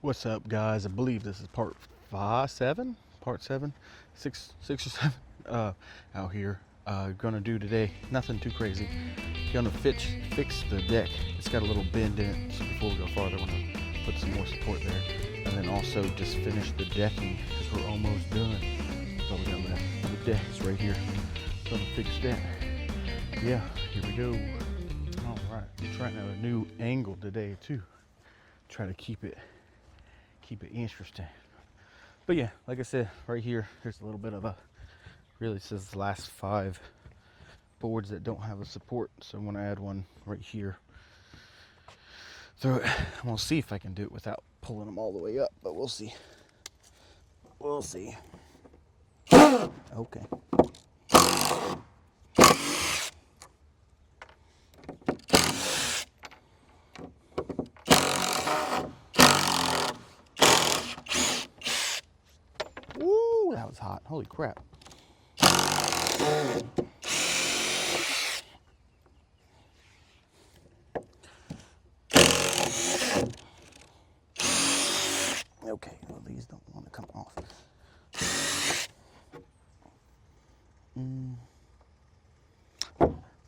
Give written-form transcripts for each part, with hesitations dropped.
What's up, guys? I believe this is part 7, six or seven. Out here, gonna do today nothing too crazy. Gonna fix the deck. It's got a little bend in it, so before we go farther, I'm gonna put some more support there, and then also just finish the decking because we're almost done. That's all we got left. The deck is right here. Gonna fix that. Yeah, here we go. All right, I'm trying out a new angle today too. Try to keep it interesting. But yeah, like I said, right here, there's a little bit of really says the last 5 boards that don't have a support, so I'm going to add one right here through it. I'm going to see if I can do it without pulling them all the way up, but we'll see. Okay. Woo, that was hot. Holy crap. Okay, well, these don't want to come off.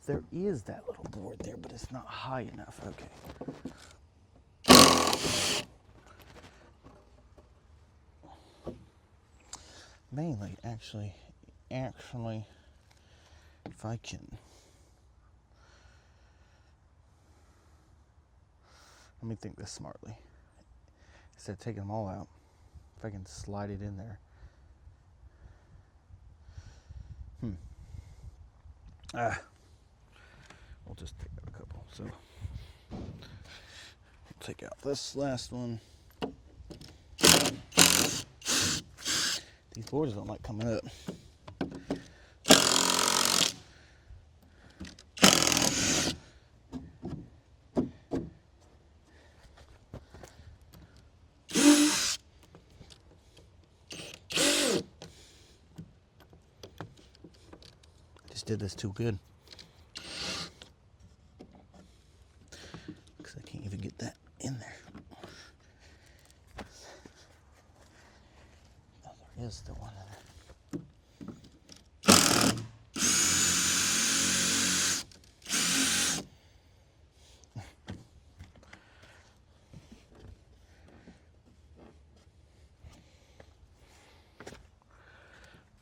There is that little board there, but it's not high enough. Okay. Mainly, actually, if I can, let me think this smartly. Instead of taking them all out, if I can slide it in there. We'll just take out a couple. So, we'll take out this last one. These boards don't like coming up. Just did this too good. Because I can't even get that in there. Oh, there is still one in there.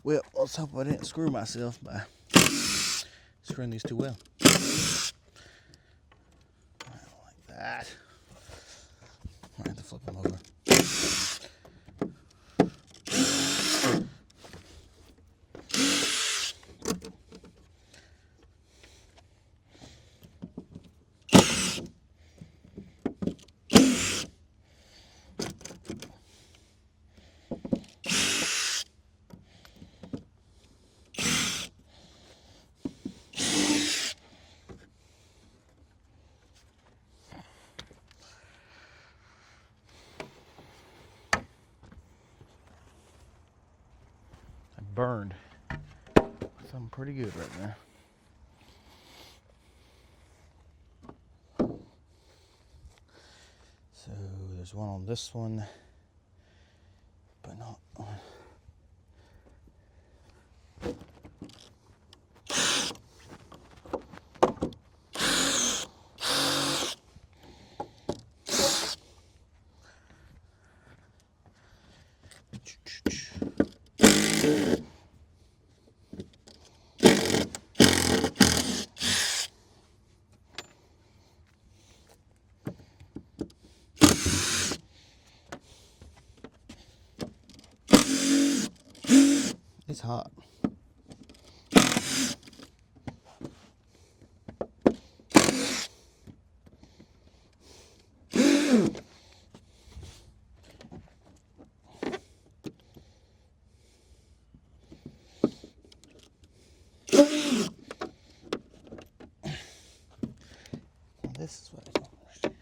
Well, let's hope I didn't screw myself by screwing these too well. I don't like that. I have to flip them over. Burned something pretty good right there. So there's one on this one, but not on. It's hot. This is what I don't understand.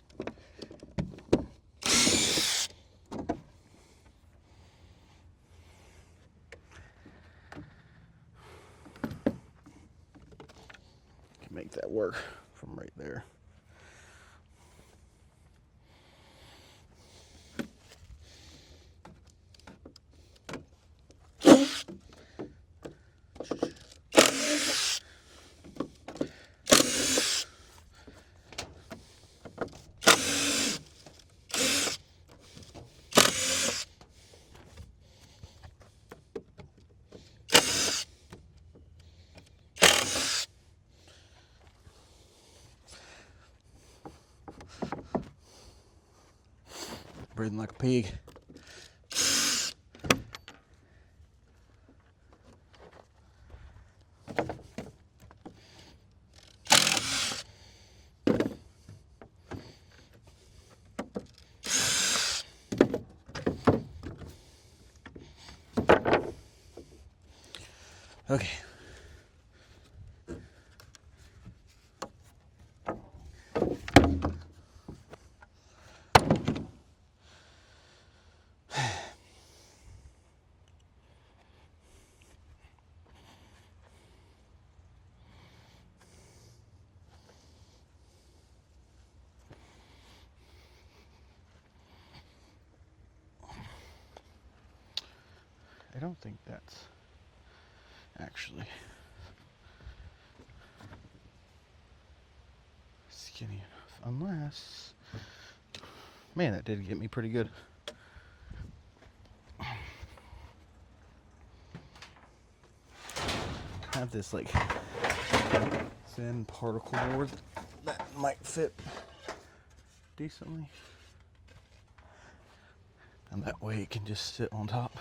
Can make that work from right there. breathing like a pig. Okay. I don't think that's actually skinny enough, unless, man, that did get me pretty good. I have this like thin particle board that might fit decently, and that way it can just sit on top.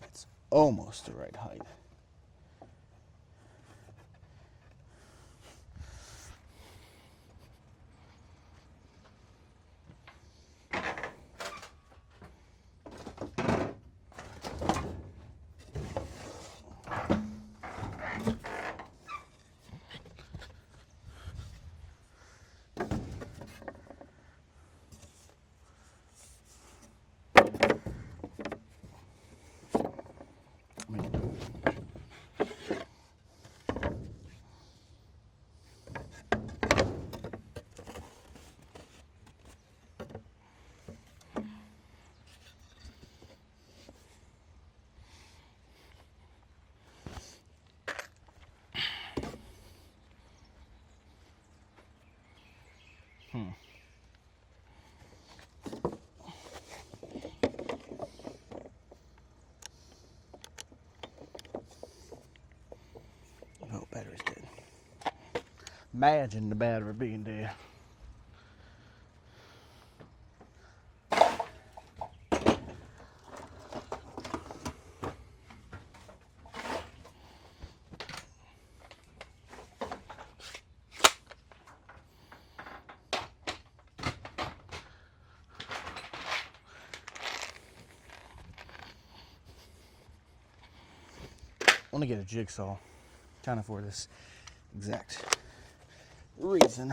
It's almost the right height. Oh, battery's dead. Imagine the battery being dead. I want to get a jigsaw, kind of for this exact reason.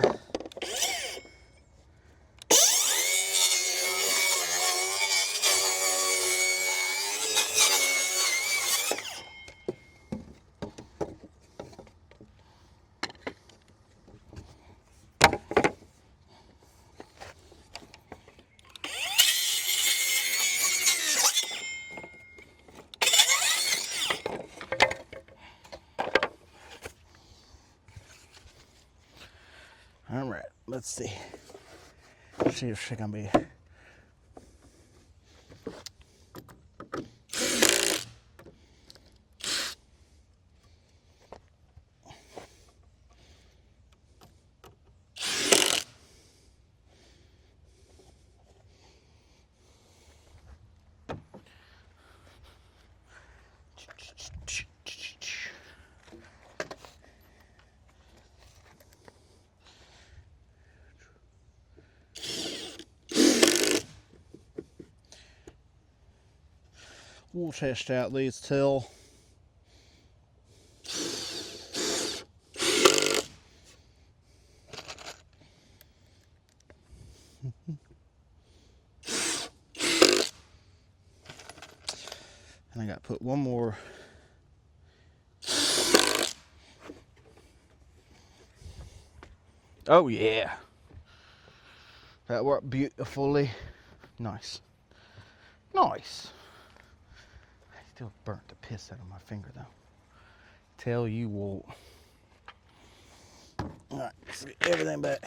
All right, let's see. Let's see if she can be. We'll test out these till and I got to put one more. Oh yeah, that worked beautifully. Nice. I still burnt the piss out of my finger though. Tell you what. All right, let's get everything back.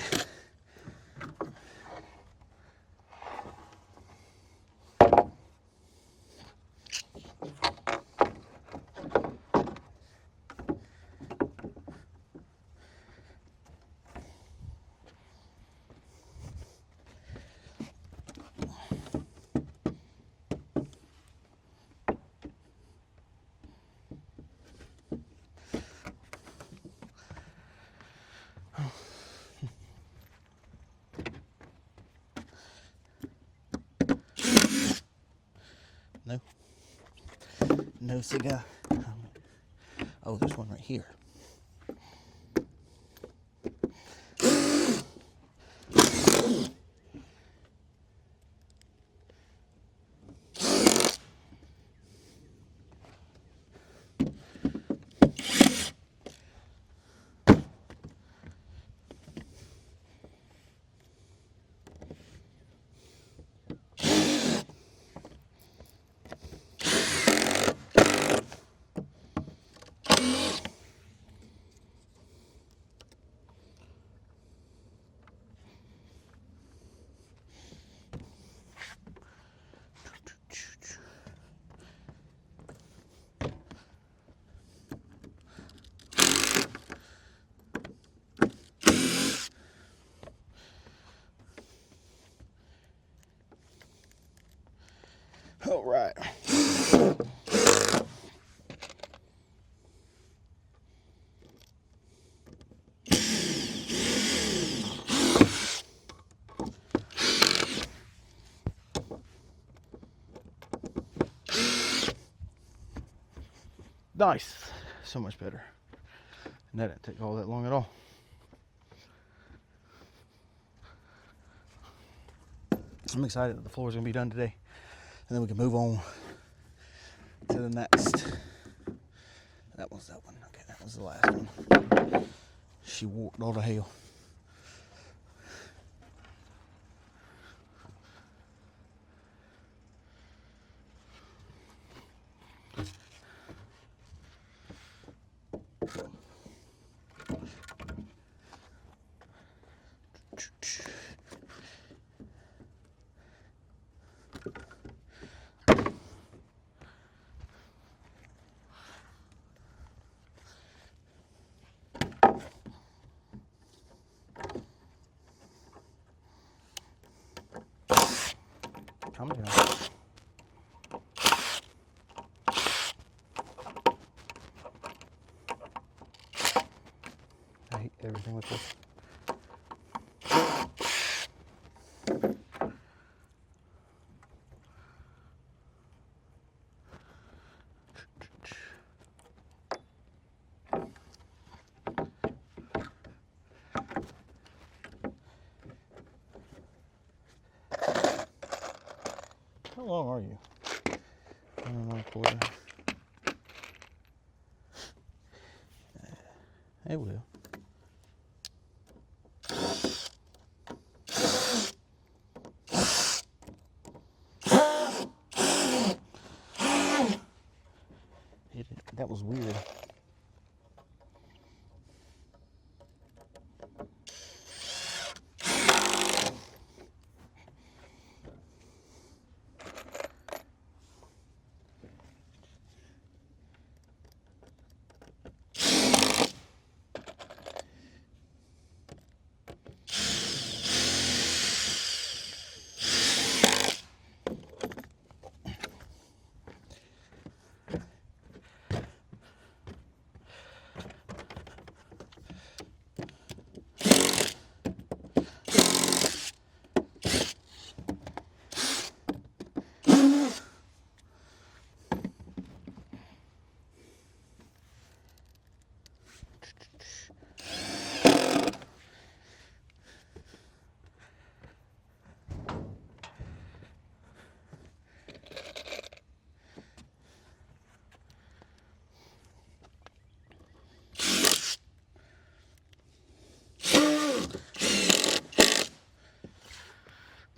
No cigar. Oh, there's one right here. All right. Nice. So much better. And that didn't take all that long at all. I'm excited that the floor is going to be done today. And then we can move on to the next. That was that one. Okay, that was the last one. She walked all to hell. Calm down. I hate everything with this. How long are you? 1.25. It will. That was weird.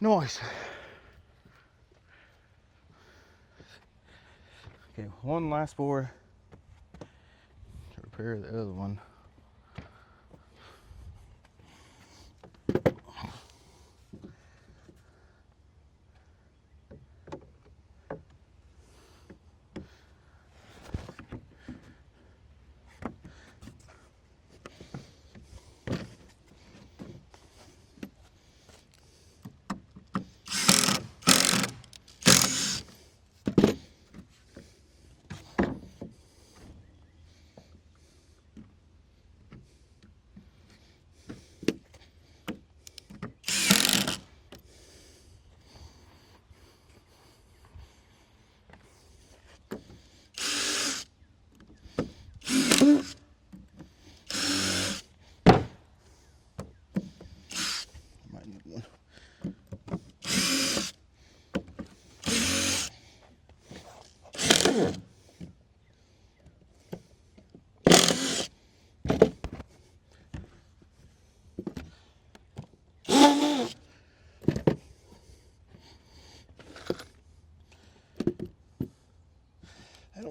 Nice. Okay, one last board to repair the other one.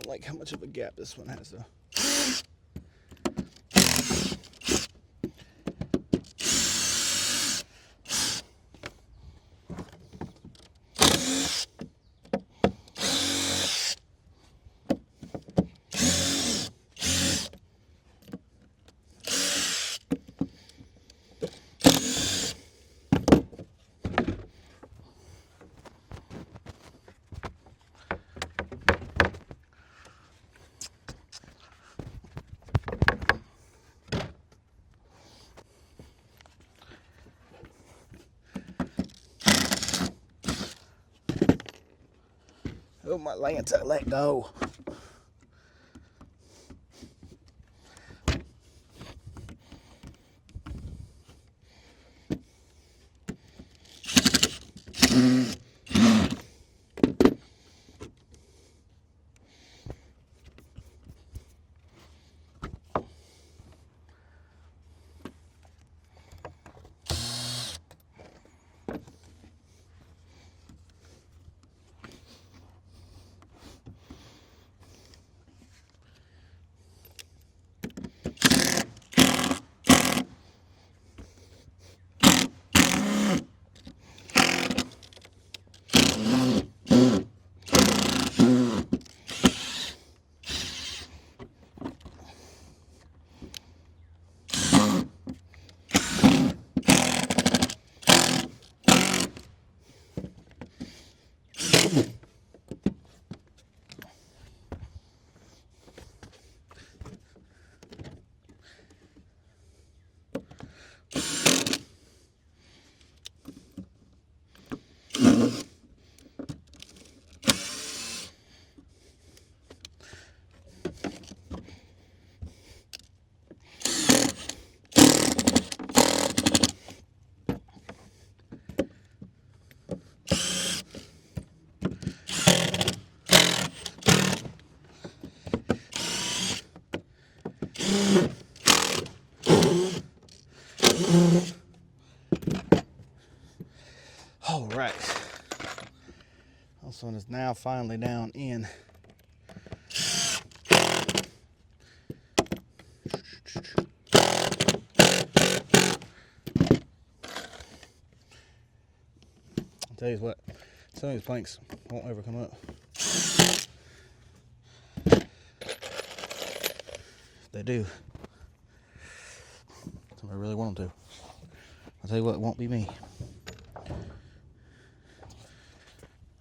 don't like how much of a gap this one has though. Oh, my lance, I let go. All right. This one is now finally down in. I'll tell you what, some of these planks won't ever come up. If they do, somebody really want them to. I'll tell you what, it won't be me.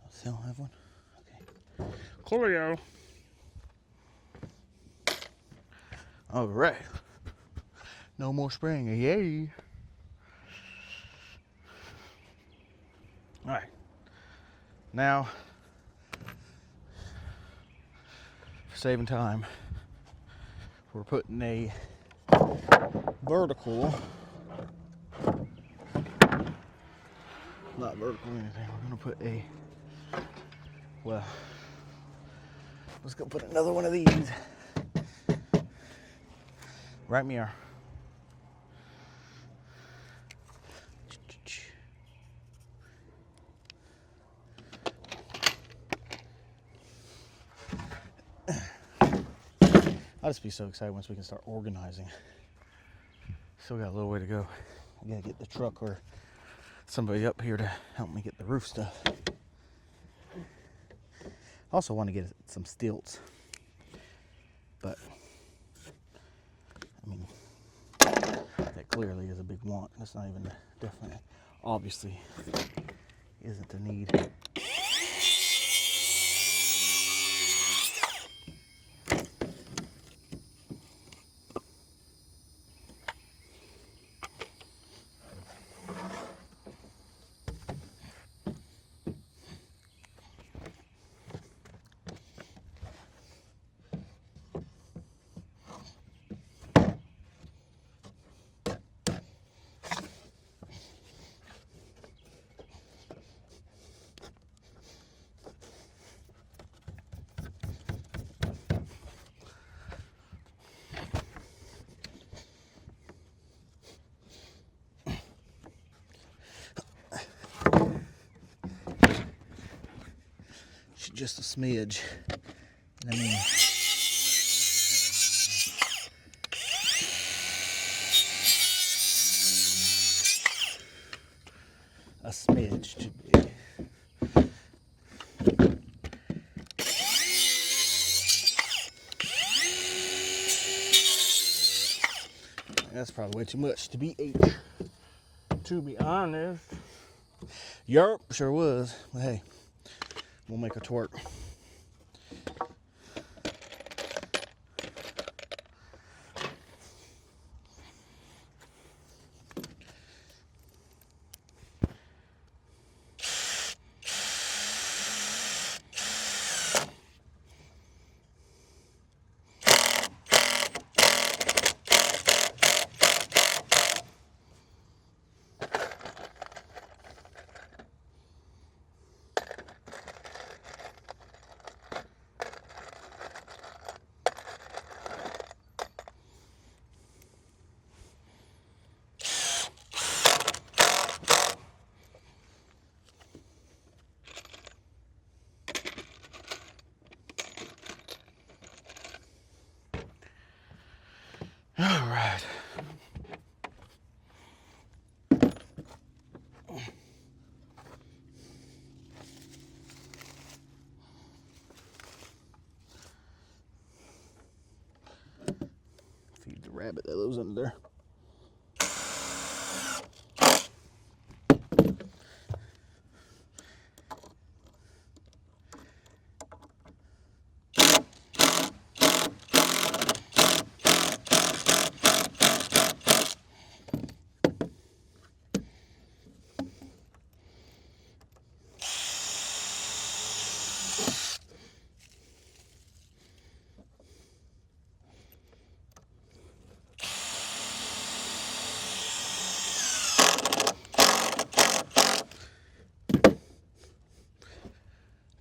Still have one? Okay. Coolio. All right. No more spraying. Yay. All right. Now, for saving time, we're putting a vertical, not vertical or anything. We're going to put a, well, let's go put another one of these right here. I'll just be so excited once we can start organizing. Still got a little way to go. I gotta get the truck or somebody up here to help me get the roof stuff. Also want to get some stilts, but I mean, that clearly is a big want. That's not even definitely, obviously, isn't a need. Just a smidge. Let me a smidge too big. That's probably way too much to be 8. To be honest. Yerp, sure was. But hey, we'll make a twerk. All right. Feed the rabbit that lives under there.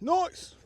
Nice.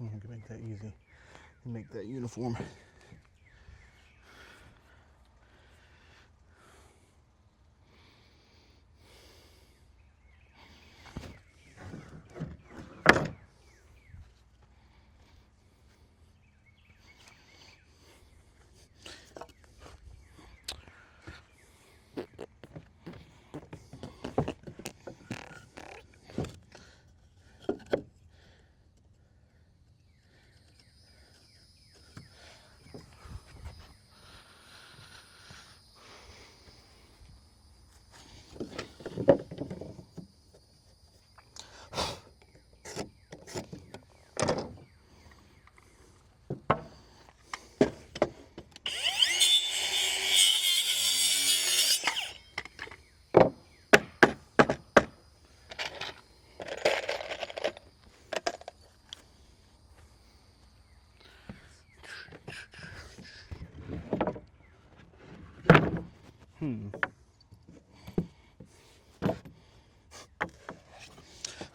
You can make that easy. Make that uniform.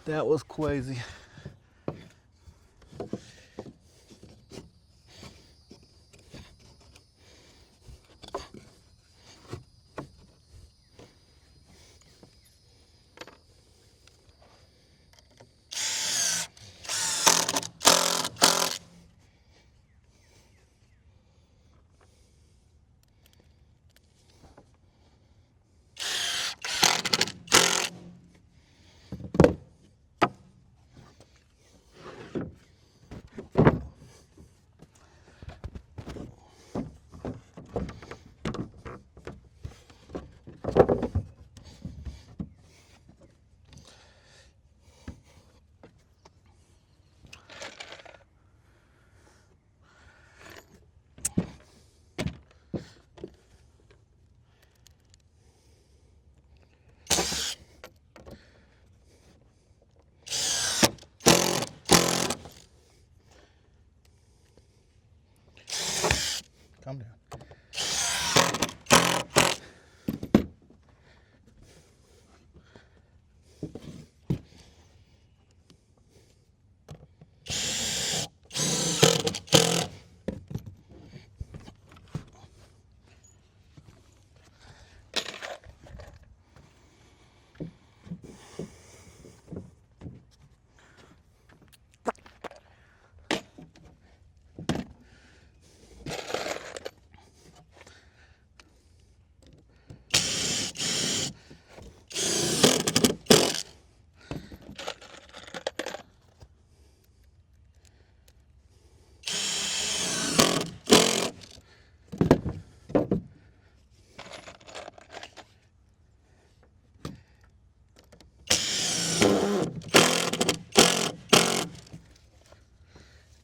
That was crazy. Calm down.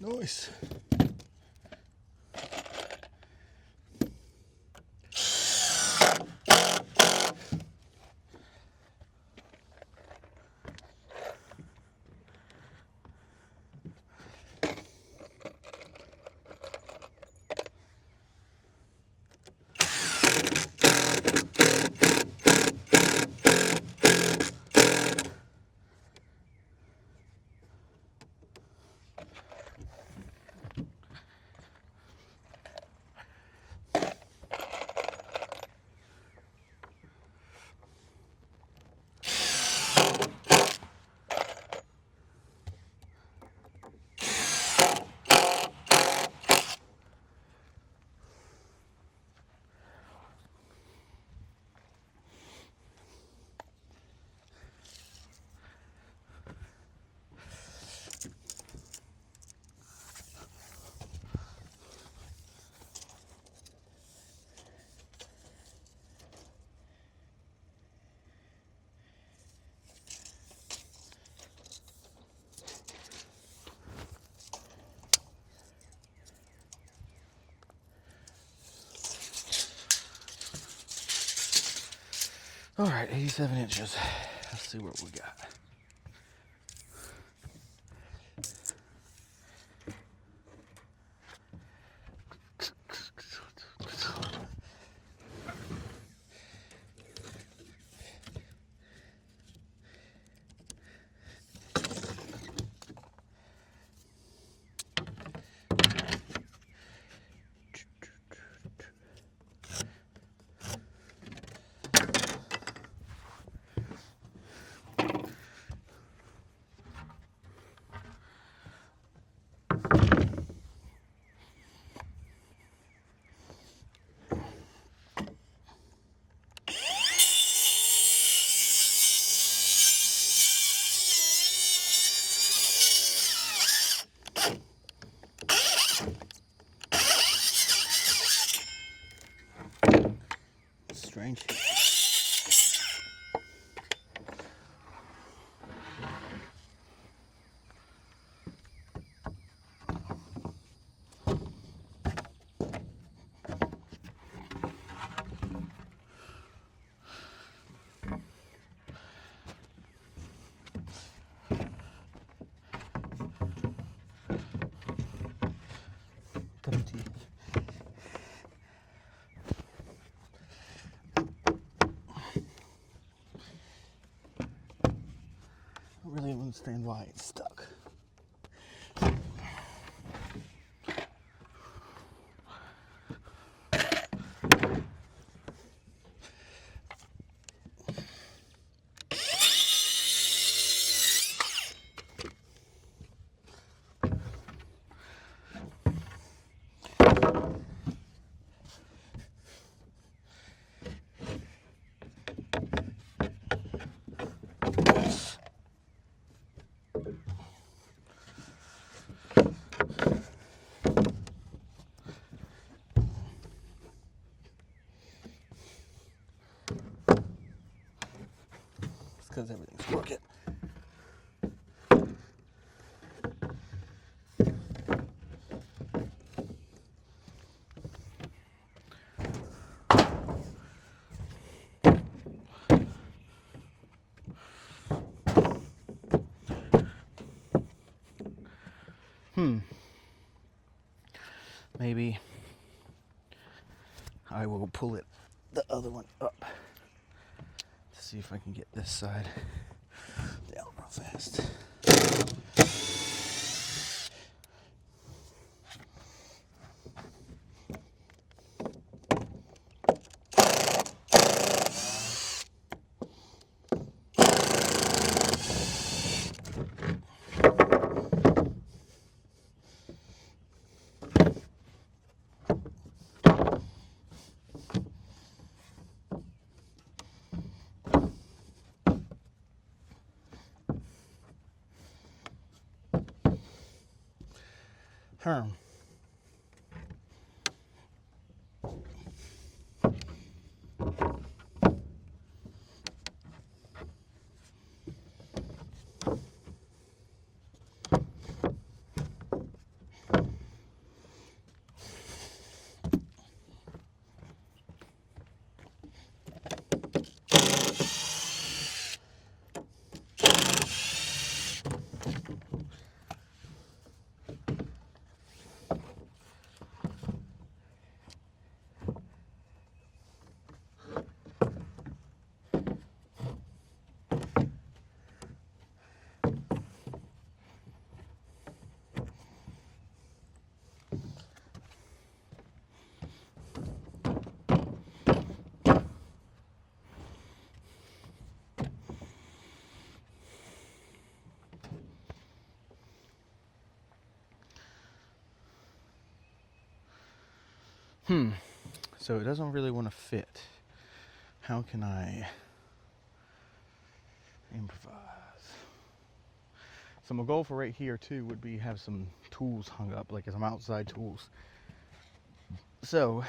Noise. All right, 87 inches. Let's see what we got. Strange. I don't really understand why it's stuck. Because everything's crooked. Maybe I will pull it, the other one up to see if I can get this side down real fast. Herm. So it doesn't really want to fit. How can I improvise? So my goal for right here too would be have some tools hung up, like some outside tools. So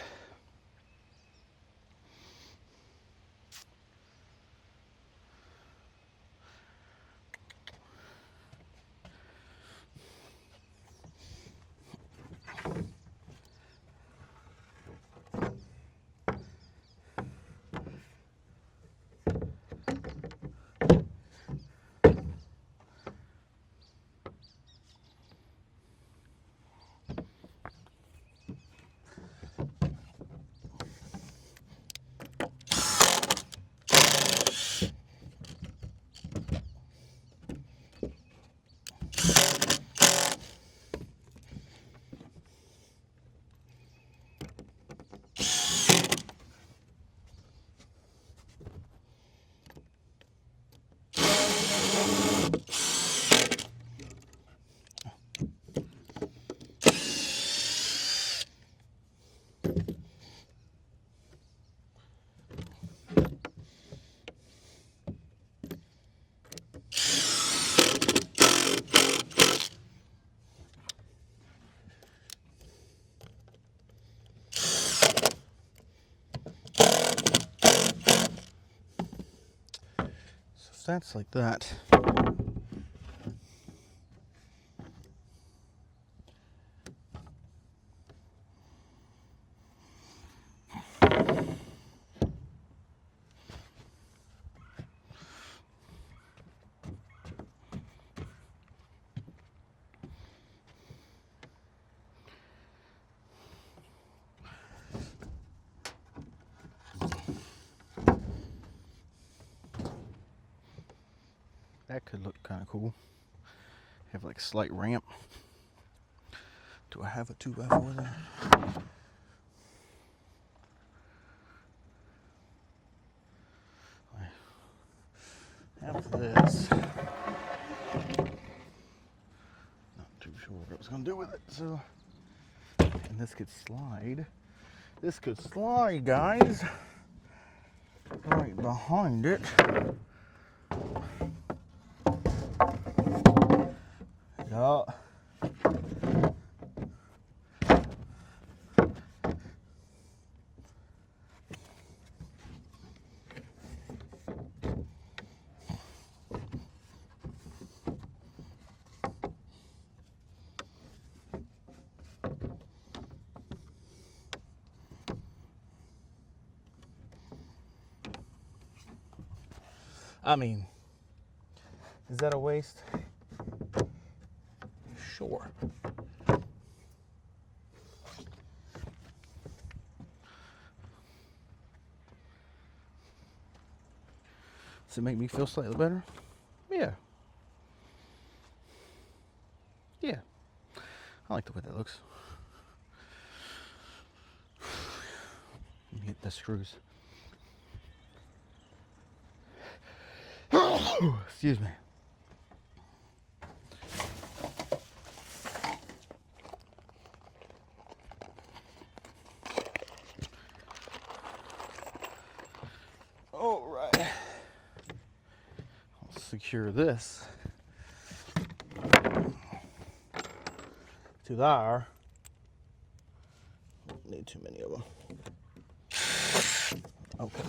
that's like that. That could look kind of cool. Have like a slight ramp. Do I have a 2x4 there? I have this. Not too sure what I was gonna do with it. So, and this could slide. This could slide, guys. Right behind it. Yeah. I mean, is that a waste? Sure. Does it make me feel slightly better? Yeah. Yeah. I like the way that looks. Let me get the screws. Excuse me. All right. I'll secure this to there. Don't need too many of them. Okay.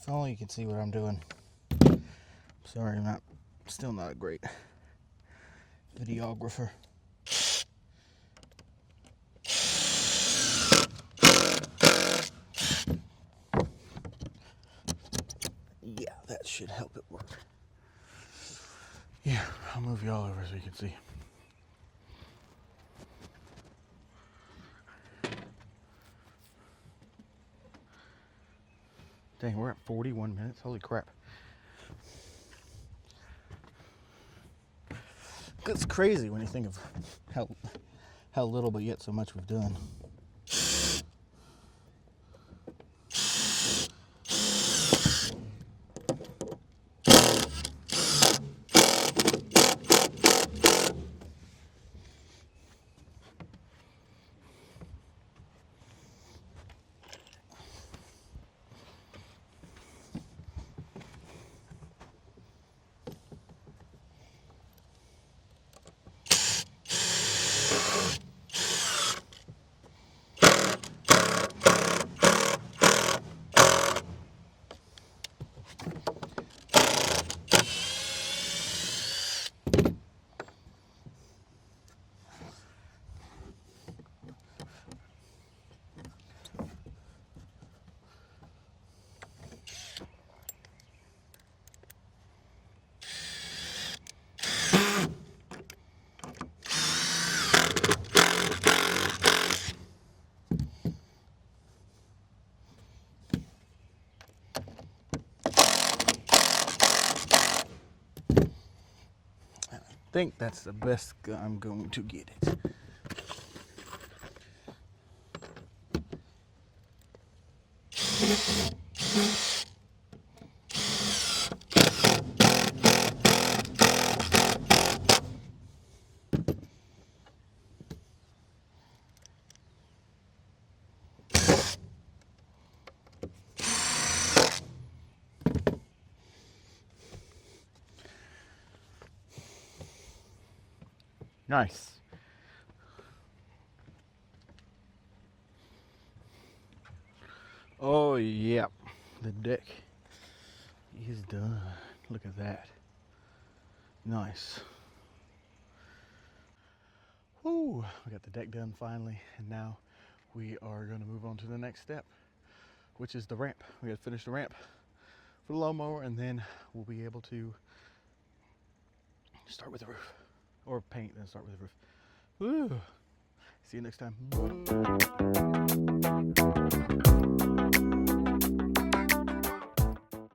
If only you could see what I'm doing. Sorry, still not a great videographer. Yeah, that should help it work. Yeah, I'll move you all over so you can see. Dang, we're at 41 minutes. Holy crap. It's crazy when you think of how little but yet so much we've done. think that's the best I'm going to get it. Nice. Oh, yep. The deck is done. Look at that. Nice. Woo! We got the deck done finally, and now we are going to move on to the next step, which is the ramp. We got to finish the ramp for the lawnmower, and then we'll be able to start with the roof, or paint and start with the roof. Woo! See you next time.